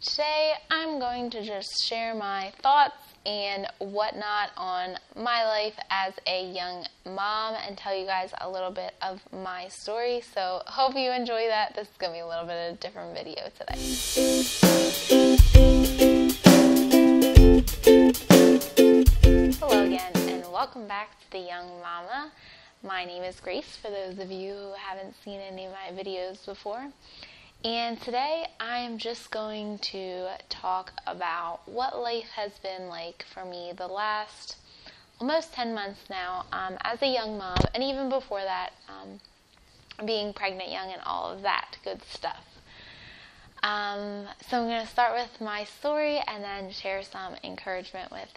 Today I'm going to just share my thoughts and whatnot on my life as a young mom and tell you guys a little bit of my story. So hope you enjoy that. This is going to be a little bit of a different video today. Hello again and welcome back to The Young Mama. My name is Grace, for those of you who haven't seen any of my videos before. And today I'm just going to talk about what life has been like for me the last almost 10 months now as a young mom, and even before that, being pregnant young and all of that good stuff. So I'm going to start with my story and then share some encouragement with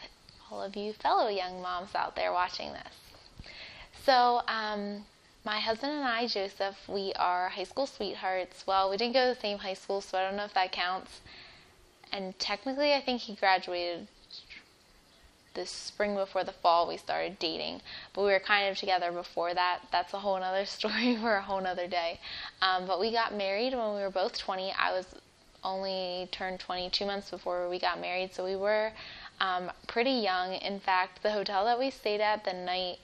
all of you fellow young moms out there watching this. So, my husband and I, Joseph, we are high school sweethearts. Well, we didn't go to the same high school, so I don't know if that counts. And technically, I think he graduated the spring before the fall we started dating. But we were kind of together before that. That's a whole other story for a whole other day. But we got married when we were both 20. I was only turned 20 2 months before we got married, so we were pretty young. In fact, the hotel that we stayed at the night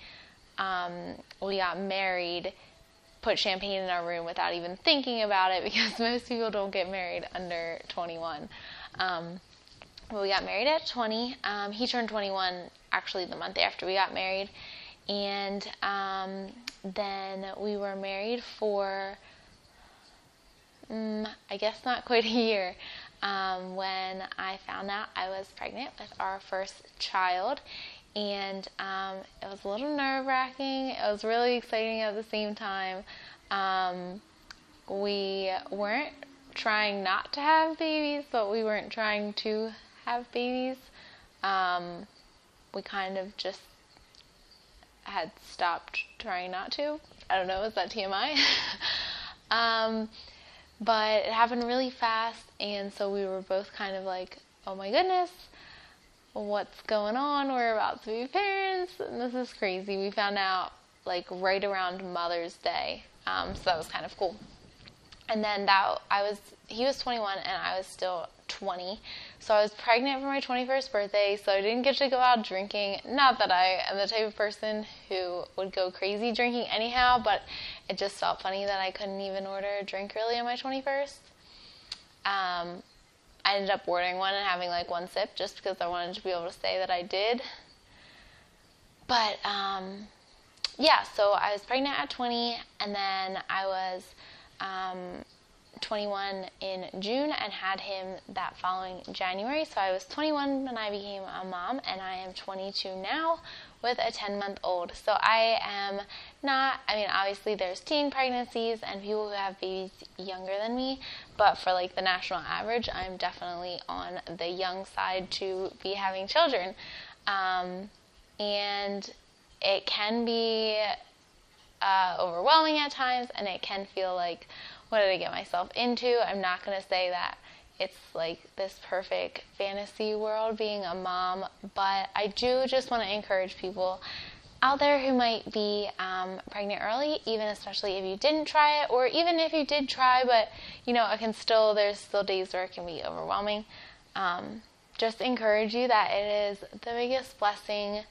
we got married put champagne in our room without even thinking about it, because most people don't get married under 21. But we got married at 20. He turned 21 actually the month after we got married, and then we were married for I guess not quite a year when I found out I was pregnant with our first child. And it was a little nerve-wracking. It was really exciting at the same time. We weren't trying not to have babies, but we weren't trying to have babies. We kind of just had stopped trying not to. I don't know, is that TMI? But it happened really fast, and so we were both kind of like, oh my goodness, what's going on? We're about to be parents, and this is crazy. We found out like right around Mother's Day, so that was kind of cool. And then he was 21 and I was still 20, so I was pregnant for my 21st birthday, so I didn't get to go out drinking. Not that I am the type of person who would go crazy drinking anyhow, but it just felt funny that I couldn't even order a drink really on my 21st. I ended up ordering one and having like one sip just because I wanted to be able to say that I did. But, yeah, so I was pregnant at 20, and then I was 21 in June and had him that following January. So I was 21 when I became a mom, and I am 22 now with a 10-month-old. So I am not, obviously there's teen pregnancies and people who have babies younger than me, but for like the national average, I'm definitely on the young side to be having children. And it can be overwhelming at times, and it can feel like, what did I get myself into? I'm not going to say that it's like this perfect fantasy world being a mom, but I do just want to encourage people out there who might be pregnant early, even especially if you didn't try it, or even if you did try, but there's still days where it can be overwhelming. Just encourage you that it is the biggest blessing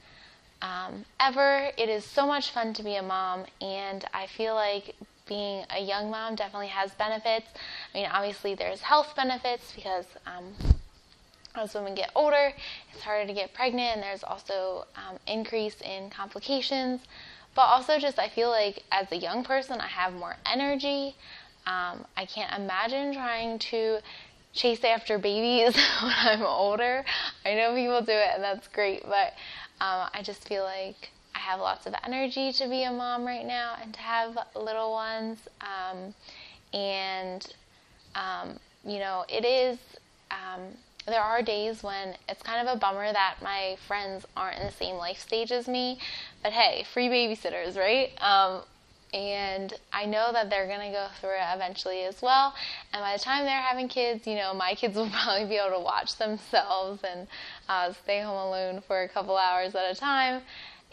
ever. It is so much fun to be a mom, and I feel like being a young mom definitely has benefits. Obviously there's health benefits because as women get older, it's harder to get pregnant, and there's also increase in complications. But also just I feel like as a young person, I have more energy. I can't imagine trying to chase after babies when I'm older. I know people do it, and that's great, but I just feel like I have lots of energy to be a mom right now and to have little ones. It is, there are days when it's kind of a bummer that my friends aren't in the same life stage as me, but hey, free babysitters, right? And I know that they're going to go through it eventually as well, and by the time they're having kids, my kids will probably be able to watch themselves and stay home alone for a couple hours at a time.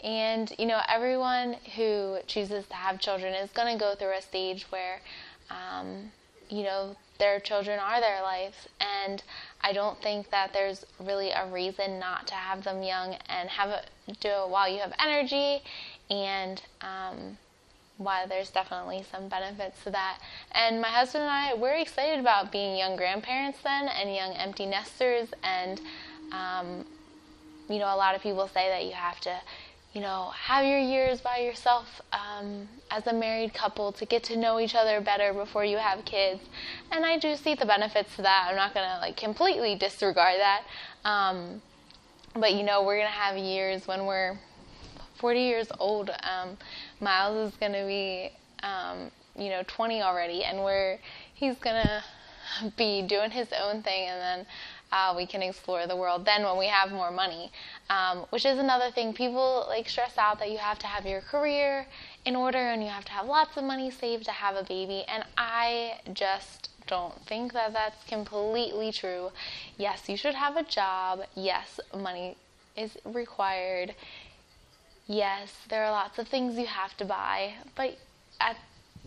And, everyone who chooses to have children is going to go through a stage where, their children are their lives, and I don't think that there's really a reason not to have them young and do it while you have energy, and while there's definitely some benefits to that. And my husband and I, we're excited about being young grandparents then, and young empty nesters, and a lot of people say that you have to have your years by yourself as a married couple to get to know each other better before you have kids. And I do see the benefits to that. I'm not going to completely disregard that. But we're going to have years when we're 40 years old. Miles is going to be 20 already, and he's going to be doing his own thing, and then we can explore the world then when we have more money, which is another thing. People stress out that you have to have your career in order and you have to have lots of money saved to have a baby, and I just don't think that that's completely true. Yes, you should have a job. Yes, money is required. Yes, there are lots of things you have to buy, but at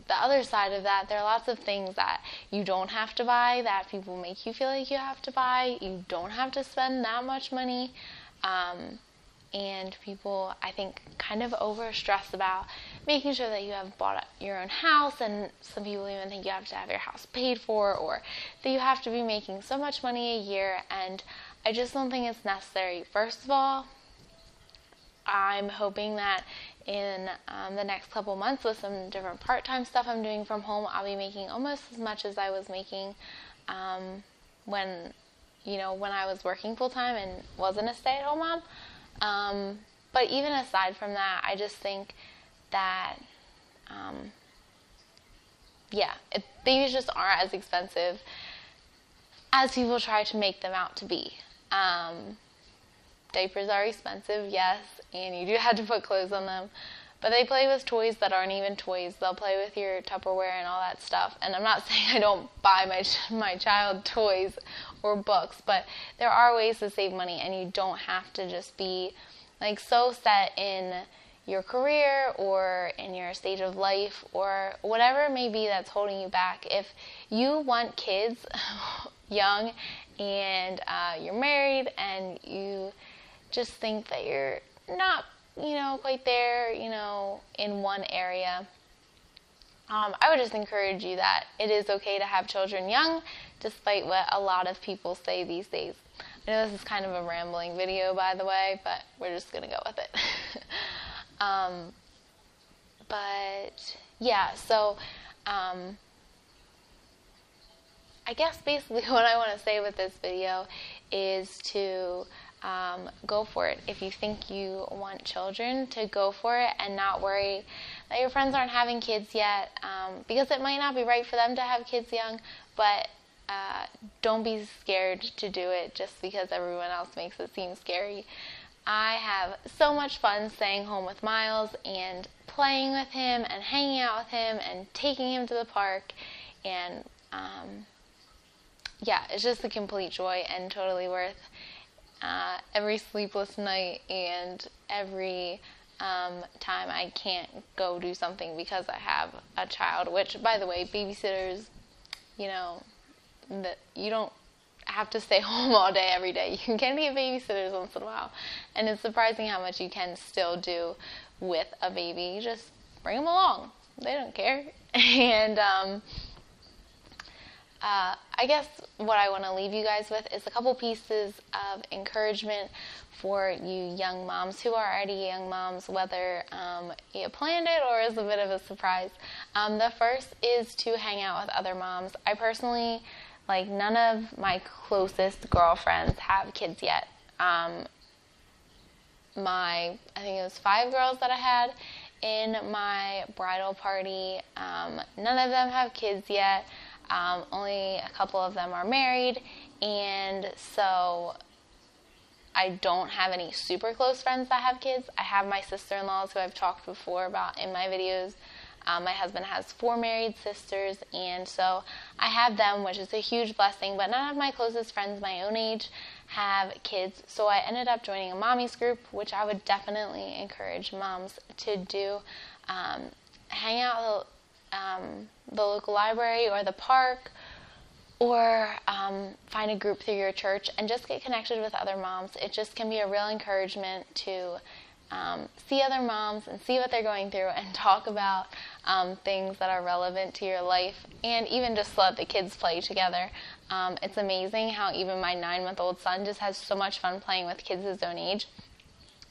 the other side of that, there are lots of things that you don't have to buy, that people make you feel like you have to buy. You don't have to spend that much money. And people, I think, kind of over-stress about making sure that you have bought your own house, and some people even think you have to have your house paid for, or that you have to be making so much money a year, and I just don't think it's necessary. First of all, I'm hoping that in the next couple months, with some different part-time stuff I'm doing from home, I'll be making almost as much as I was making when I was working full-time and wasn't a stay-at-home mom. But even aside from that, I just think that babies just aren't as expensive as people try to make them out to be. Diapers are expensive, yes, and you do have to put clothes on them, but they play with toys that aren't even toys. They'll play with your Tupperware and all that stuff, and I'm not saying I don't buy my child toys or books, but there are ways to save money, and you don't have to just be so set in your career or in your stage of life or whatever it may be that's holding you back. If you want kids young and you're married and you just think that you're not, quite there, in one area, I would just encourage you that it is okay to have children young, despite what a lot of people say these days. I know this is kind of a rambling video, by the way, but we're just going to go with it. I guess basically what I want to say with this video is to go for it. If you think you want children, to go for it and not worry that your friends aren't having kids yet, because it might not be right for them to have kids young, but don't be scared to do it just because everyone else makes it seem scary. I have so much fun staying home with Miles and playing with him and hanging out with him and taking him to the park, and it's just a complete joy and totally worth every sleepless night and every time I can't go do something because I have a child, which, by the way, babysitters, you don't have to stay home all day every day. You can get babysitters once in a while, and it's surprising how much you can still do with a baby. You just bring them along. They don't care. And I guess what I want to leave you guys with is a couple pieces of encouragement for you young moms who are already young moms, whether you planned it or is a bit of a surprise. The first is to hang out with other moms. I personally, none of my closest girlfriends have kids yet. I think it was 5 girls that I had in my bridal party. None of them have kids yet. Only a couple of them are married, and so I don't have any super close friends that have kids. I have my sister-in-laws who I've talked before about in my videos. My husband has 4 married sisters, and so I have them, which is a huge blessing, but none of my closest friends my own age have kids, so I ended up joining a mommies group, which I would definitely encourage moms to do. Hang out at the local library or the park, or find a group through your church and just get connected with other moms. It just can be a real encouragement to see other moms and see what they're going through and talk about things that are relevant to your life, and even just let the kids play together. It's amazing how even my 9-month-old son just has so much fun playing with kids his own age.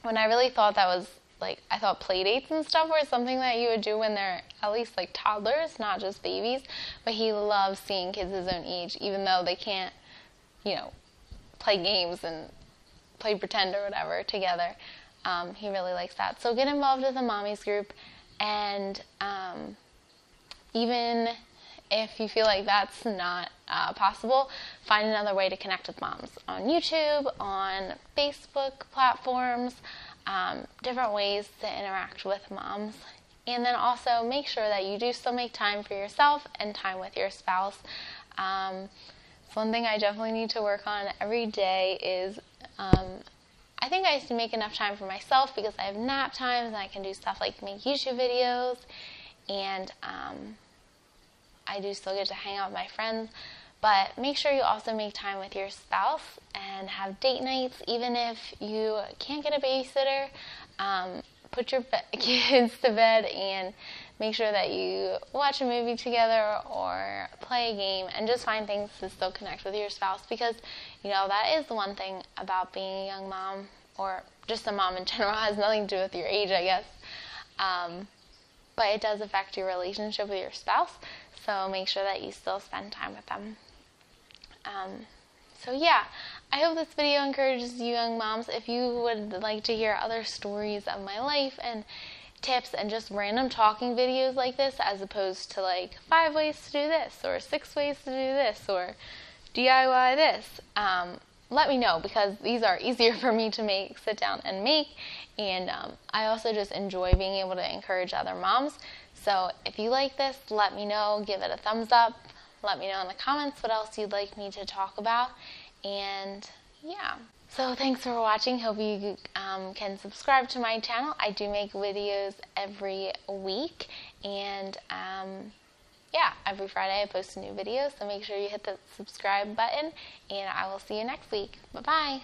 When I really thought that was, I thought play dates and stuff were something that you would do when they're at least toddlers, not just babies. But he loves seeing kids his own age, even though they can't, play games and play pretend or whatever together. He really likes that. So get involved with the Mommies group, and even if you feel like that's not possible, find another way to connect with moms on YouTube, on Facebook platforms, different ways to interact with moms. And then also make sure that you do still make time for yourself and time with your spouse. It's one thing I definitely need to work on every day is I think I used to make enough time for myself because I have nap times and I can do stuff like make YouTube videos, and I do still get to hang out with my friends. But make sure you also make time with your spouse and have date nights. Even if you can't get a babysitter, put your kids to bed and make sure that you watch a movie together or play a game, and just find things to still connect with your spouse, because that is the one thing about being a young mom, or just a mom in general. It has nothing to do with your age, I guess, but it does affect your relationship with your spouse, so make sure that you still spend time with them. So yeah, I hope this video encourages you young moms. If you would like to hear other stories of my life and tips and just random talking videos like this, as opposed to 5 ways to do this or 6 ways to do this or DIY this, let me know, because these are easier for me to sit down and make, and I also just enjoy being able to encourage other moms. So if you like this, let me know, give it a thumbs up, let me know in the comments what else you'd like me to talk about, and yeah. So thanks for watching. Hope you can subscribe to my channel. I do make videos every week, and yeah, every Friday I post a new video, so make sure you hit the subscribe button, and I will see you next week. Bye-bye.